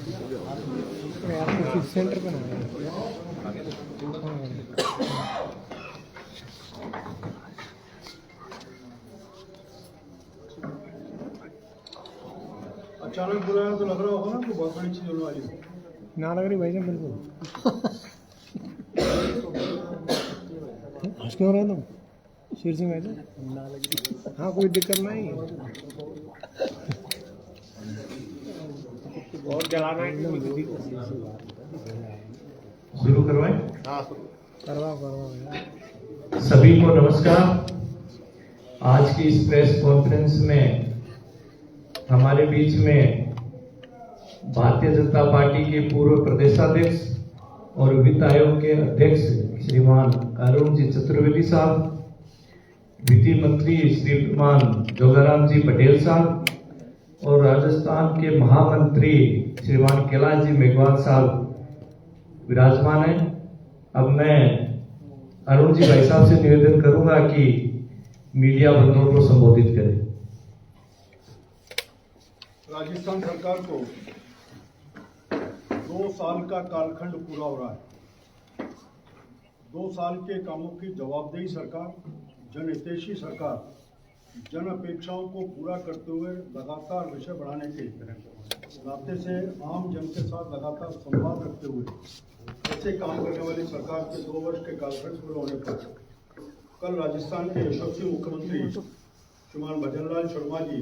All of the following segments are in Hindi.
आपको सेंटर पे ना अचानक बुलाया तो लग रहा होगा ना कि बहुत बड़ी चीज होने वाली है। ना लग रही भाई साहब बिल्कुल हंस क्यों रहे तुम शेर सिंह भाई साहब? ना लग रही। हाँ कोई दिक्कत नहीं और जलाना है किसी को शुरू करवाएं। करवाओ करवाओ यार। सभी को नमस्कार। आज की इस प्रेस कॉन्फ्रेंस में हमारे बीच में भारतीय जनता पार्टी के पूर्व प्रदेशाध्यक्ष और वित्त आयोग के अध्यक्ष श्रीमान अरुण जी चतुर्वेदी साहब, वित्त मंत्री श्रीमान जोगाराम जी पटेल साहब और राजस्थान के महामंत्री श्रीमान कैलाश जी मेघवाल साहब विराजमान हैं। अब मैं अरुण जी भाई साहब से निवेदन करूंगा कि मीडिया बंधुओं को संबोधित करें। राजस्थान सरकार को 2 साल का कालखंड पूरा हो रहा है। 2 साल के कामों की जवाबदेही सरकार, जनहितैषी सरकार, जन अपेक्षाओं को पूरा करते हुए लगातार विषय बढ़ाने के नाते से आम जन के साथ लगातार संवाद रखते हुए ऐसे काम करने वाली सरकार के 2 वर्ष के कालखंड पूरे होने पर कल राजस्थान के यशस्वी मुख्यमंत्री श्रीमान भजनलाल शर्मा जी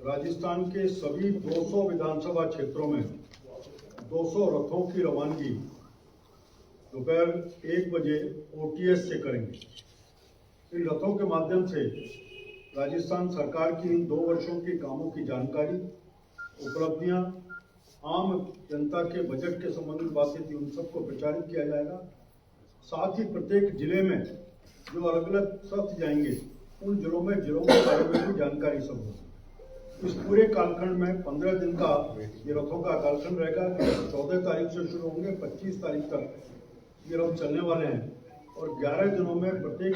राजस्थान के सभी 200 विधानसभा क्षेत्रों में 200 रथों की रवानगी दोपहर 1 बजे OTS से करेंगे। इन रथों के माध्यम से राजस्थान सरकार की इन 2 वर्षों के कामों की जानकारी, उपलब्धियां, आम जनता के बजट के संबंधित बातें थी, उन सबको प्रचारित किया जाएगा। साथ ही प्रत्येक जिले में जो अलग अलग रथ जाएंगे उन जिलों के बारे में भी जानकारी सब होगी। इस पूरे कालखंड में 15 दिन का ये रथों का कालखंड रहेगा। 14 तारीख से शुरू होंगे, 25 तारीख तक ये रथ चलने वाले हैं और 11 दिनों में प्रत्येक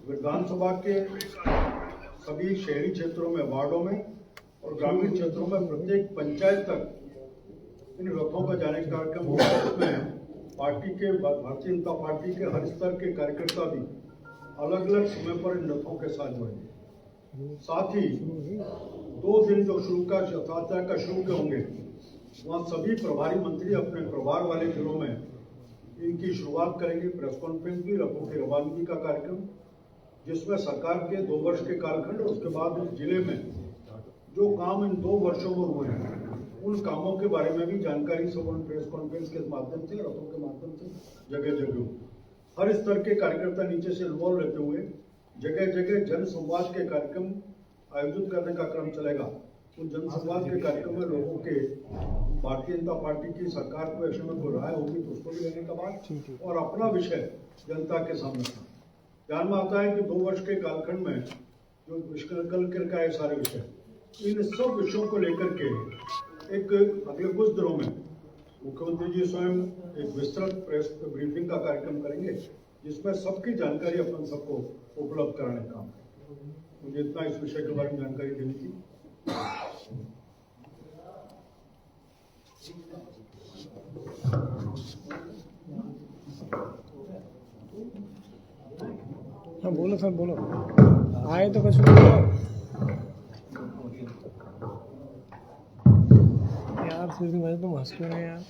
विधानसभा के सभी शहरी क्षेत्रों में, वार्डों में और ग्रामीण क्षेत्रों में प्रत्येक पंचायत तक इन रथों का जाने का कार्यक्रम होगा। इसमें पार्टी के, भारतीय जनता पार्टी के हर स्तर के कार्यकर्ता भी अलग अलग समय पर इन रथों के साथ जुड़ेंगे। साथ ही 2 दिन जो शुरू के होंगे वहाँ सभी प्रभारी मंत्री अपने प्रभार वाले जिलों में इनकी शुरुआत करेंगे। प्रेस कॉन्फ्रेंस भी, रथों की रवानगी का कार्यक्रम, जिसमें सरकार के 2 वर्ष के कालखंड और उसके बाद इस जिले में जो काम इन 2 वर्षों में हुए हैं उन कामों के बारे में भी जानकारी सब प्रेस कॉन्फ्रेंस के माध्यम से, रथों के माध्यम से जगह जगह हर स्तर के कार्यकर्ता नीचे से इन्वॉल्व रहते हुए जगह जगह जन संवाद के कार्यक्रम आयोजित करने का क्रम चलेगा। उन जन संवाद के कार्यक्रम में लोगों के भारतीय जनता पार्टी की सरकार को विषय में कोई राय होगी तो उसको भी लेने का बात और अपना विषय जनता के सामने ध्यान में आता है कि 2 वर्ष के कालखंड में जो निष्कल का है सारे विषय, इन सब विषयों को लेकर के एक अगले कुछ दिनों में मुख्यमंत्री जी स्वयं एक विस्तृत प्रेस ब्रीफिंग का कार्यक्रम करेंगे जिसमें सबकी जानकारी अपन सबको उपलब्ध कराने का काम है। मुझे इतना इस विषय के बारे में जानकारी देनी थी। हाँ बोलो सर बोलो, आए तो कुछ बोलो यार। शेर सिंह भाई तुम हंस क्यों रहे यार?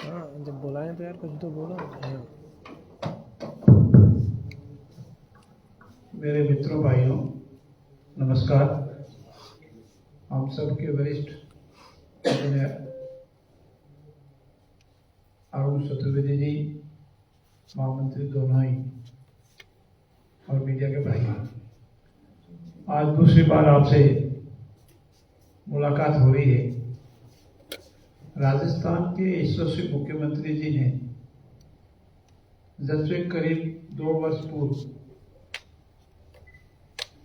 हाँ जब बुलाए तो यार कुछ तो बोलो। मेरे मित्रों, भाइयों, नमस्कार। हम सबके वरिष्ठ अरुण चतुर्वेदी जी, महामंत्री दोनों ही, और मीडिया के भाई, आज दूसरी बार आपसे मुलाकात हो रही है। राजस्थान के यशस्वी मुख्यमंत्री जी ने जब से करीब 2 वर्ष पूर्व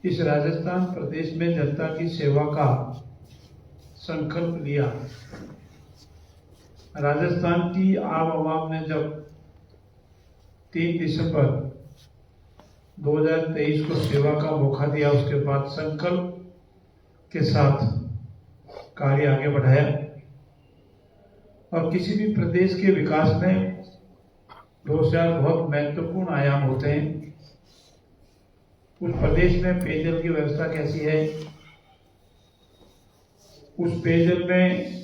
इस राजस्थान प्रदेश में जनता की सेवा का संकल्प लिया। राजस्थान की आम आवाम ने जब 3 दिसंबर 2023 को सेवा का मौका दिया, उसके बाद संकल्प के साथ कार्य आगे बढ़ाया। और किसी भी प्रदेश के विकास में दो चार बहुत महत्वपूर्ण आयाम होते हैं। उस प्रदेश में पेयजल की व्यवस्था कैसी है, उस पेयजल में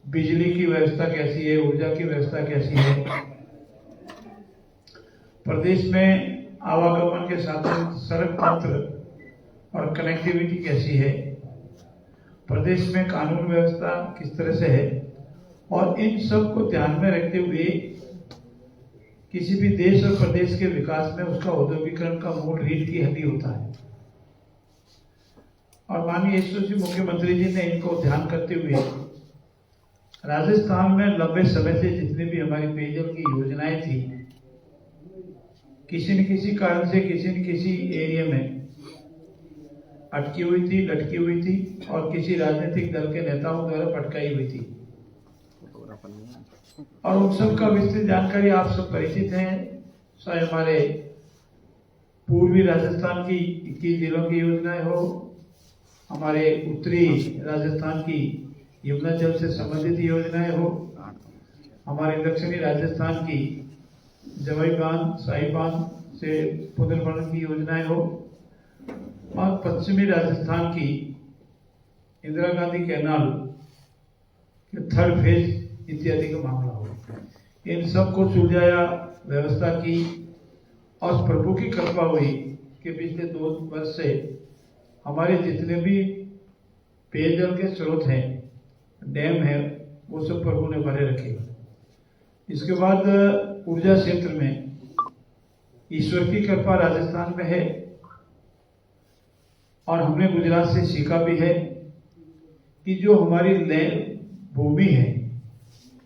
बिजली की व्यवस्था कैसी है, ऊर्जा की व्यवस्था कैसी है, प्रदेश में आवागमन के साधन, सड़क तंत्र और कनेक्टिविटी कैसी है, प्रदेश में कानून व्यवस्था किस तरह से है। और इन सब को ध्यान में रखते हुए किसी भी देश और प्रदेश के विकास में उसका औद्योगिकरण का मूल रीढ़ की हड्डी होता है। और माननीय यशस्वी मुख्यमंत्री जी ने इनको ध्यान करते हुए राजस्थान में लंबे समय से जितनी भी हमारी पेयजल की योजनाएं थी, किसी न किसी कारण से किसी न किसी एरिया में अटकी हुई थी, लटकी हुई थी और किसी राजनीतिक दल के नेताओं द्वारा भटकाई हुई थी। और उन सब का विस्तृत जानकारी आप सब परिचित हैं। चाहे हमारे पूर्वी राजस्थान की 21 जिलों की योजनाएं हो, हमारे उत्तरी राजस्थान की यमुना जल से संबंधित योजनाएं हो, हमारे दक्षिणी राजस्थान की जवाई बांध, शाही बांध से पुनर्भरण की योजनाएं हो, और पश्चिमी राजस्थान की इंदिरा गांधी कैनाल के थर्ड फेज इत्यादि का मामला हो। इन सब को सुलझाया, व्यवस्था की और प्रभु की कृपा हुई कि पिछले 2 वर्ष से हमारे जितने भी पेयजल के स्रोत हैं, डैम है, वो सब प्रभु ने भरे रखे। इसके बाद ऊर्जा क्षेत्र में ईश्वर की कृपा राजस्थान में है और हमने गुजरात से सीखा भी है कि जो हमारी भूमि है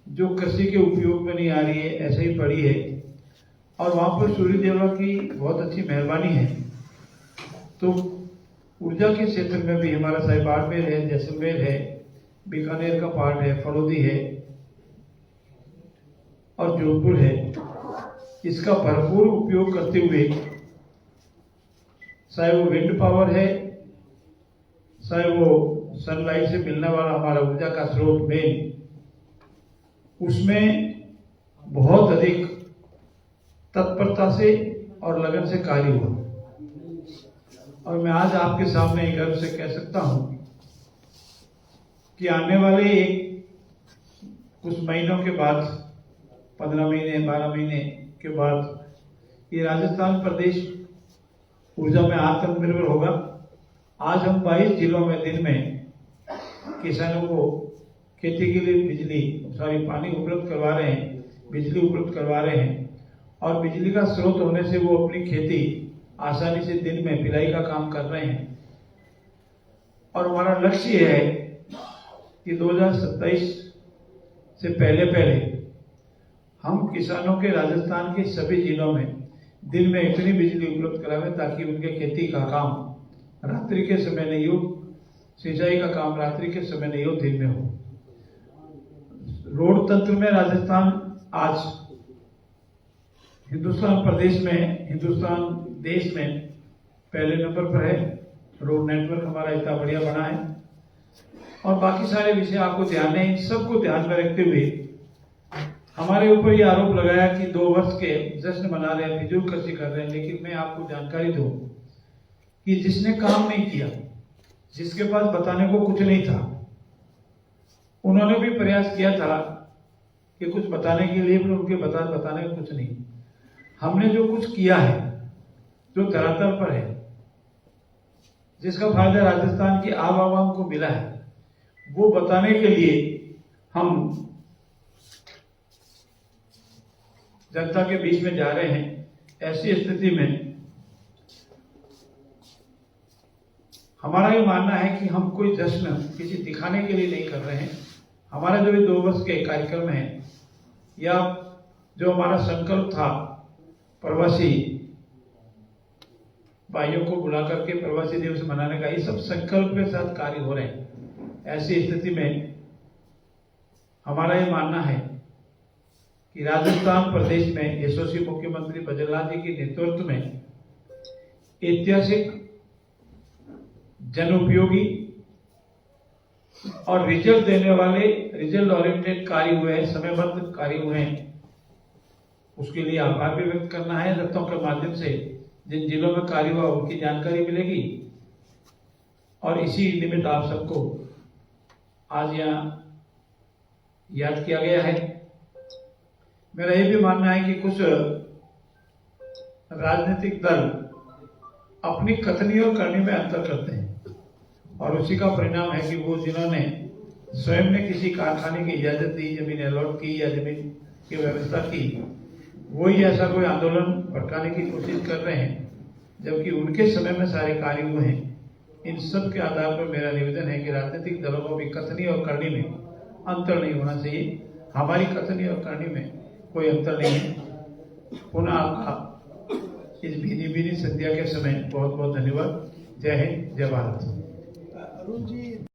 जो कृषि के उपयोग में नहीं आ रही है, ऐसे ही पड़ी है, और वहां पर सूर्य देवा की बहुत अच्छी मेहरबानी है। तो ऊर्जा के क्षेत्र में भी हमारा चाहे बाड़मेर है, जैसलमेर है, बीकानेर का पार्ट है, फलोदी है और जोधपुर है, इसका भरपूर उपयोग करते हुए चाहे वो विंड पावर है, चाहे वो सनलाइट से मिलने वाला हमारा ऊर्जा का स्रोत मेन, उसमें बहुत अधिक तत्परता से और लगन से कार्य हुआ। और मैं आज आपके सामने गर्व से कह सकता हूं कि आने वाले कुछ महीनों के बाद, 15 महीने 12 महीने के बाद ये राजस्थान प्रदेश ऊर्जा में आत्मनिर्भर होगा। आज हम 22 जिलों में दिन में किसानों को खेती के लिए बिजली, पानी उपलब्ध करवा रहे हैं, बिजली उपलब्ध करवा रहे हैं, और बिजली का स्रोत होने से वो अपनी खेती आसानी से दिन में पिलाई का काम कर रहे हैं। और हमारा लक्ष्य है कि 2027 से पहले हम किसानों के राजस्थान के सभी जिलों में दिन में इतनी बिजली उपलब्ध करावें ताकि उनके खेती का काम रात्रि के समय नहीं हो, सिंचाई का काम रात्रि के समय नहीं हो, दिन में हो। रोड तंत्र में राजस्थान आज हिंदुस्तान प्रदेश में, हिंदुस्तान देश में पहले नंबर पर है। रोड नेटवर्क हमारा इतना बढ़िया बना है और बाकी सारे विषय आपको ध्यान है। इन सबको ध्यान में रखते हुए हमारे ऊपर ये आरोप लगाया कि 2 वर्ष के जश्न मना रहे हैं, फिजूल खर्ची कर रहे हैं। लेकिन मैं आपको जानकारी दूं कि जिसने काम नहीं किया, जिसके पास बताने को कुछ नहीं था, उन्होंने भी प्रयास किया था कि कुछ बताने के लिए, भी उनके बताने का कुछ नहीं। हमने जो कुछ किया है, जो धरातल पर है, जिसका फायदा राजस्थान की आवाम को मिला है, वो बताने के लिए हम जनता के बीच में जा रहे हैं। ऐसी स्थिति में हमारा ये मानना है कि हम कोई जश्न किसी दिखाने के लिए नहीं कर रहे हैं। हमारा जो 2 वर्ष के कार्यक्रम है या जो हमारा संकल्प था प्रवासी भाइयों को बुला करके प्रवासी दिवस मनाने का, ये सब संकल्प के साथ कार्य हो रहे हैं। ऐसी स्थिति में हमारा ये मानना है कि राजस्थान प्रदेश में यशस्वी मुख्यमंत्री बद्रीलाल जी के नेतृत्व में ऐतिहासिक, जन उपयोगी और रिजल्ट देने वाले, रिजल्ट ओरिएंटेड कार्य हुए हैं, समयबद्ध कार्य हुए हैं, उसके लिए आभार भी व्यक्त करना है। रथों के माध्यम से जिन जिलों में कार्य हुआ उनकी जानकारी मिलेगी और इसी निमित्त आप सबको आज यहाँ याद किया गया है। मेरा ये भी मानना है कि कुछ राजनीतिक दल अपनी कथनी और करनी में अंतर करते हैं और उसी का परिणाम है कि वो जिन्होंने स्वयं ने किसी कारखाने की इजाजत दी, जमीन अलॉट की या जमीन की व्यवस्था की, वही ऐसा कोई आंदोलन भड़काने की कोशिश कर रहे हैं, जबकि उनके समय में सारे कार्य हुए हैं। इन सब के आधार पर मेरा निवेदन है कि राजनीतिक दलों को भी कथनी और करनी में अंतर नहीं होना चाहिए। हमारी कथनी और करनी में कोई अंतर नहीं है। पुनः आपका इस भीनी भीनी संध्या के समय बहुत बहुत धन्यवाद। जय हिंद, जय भारत। अरुण जी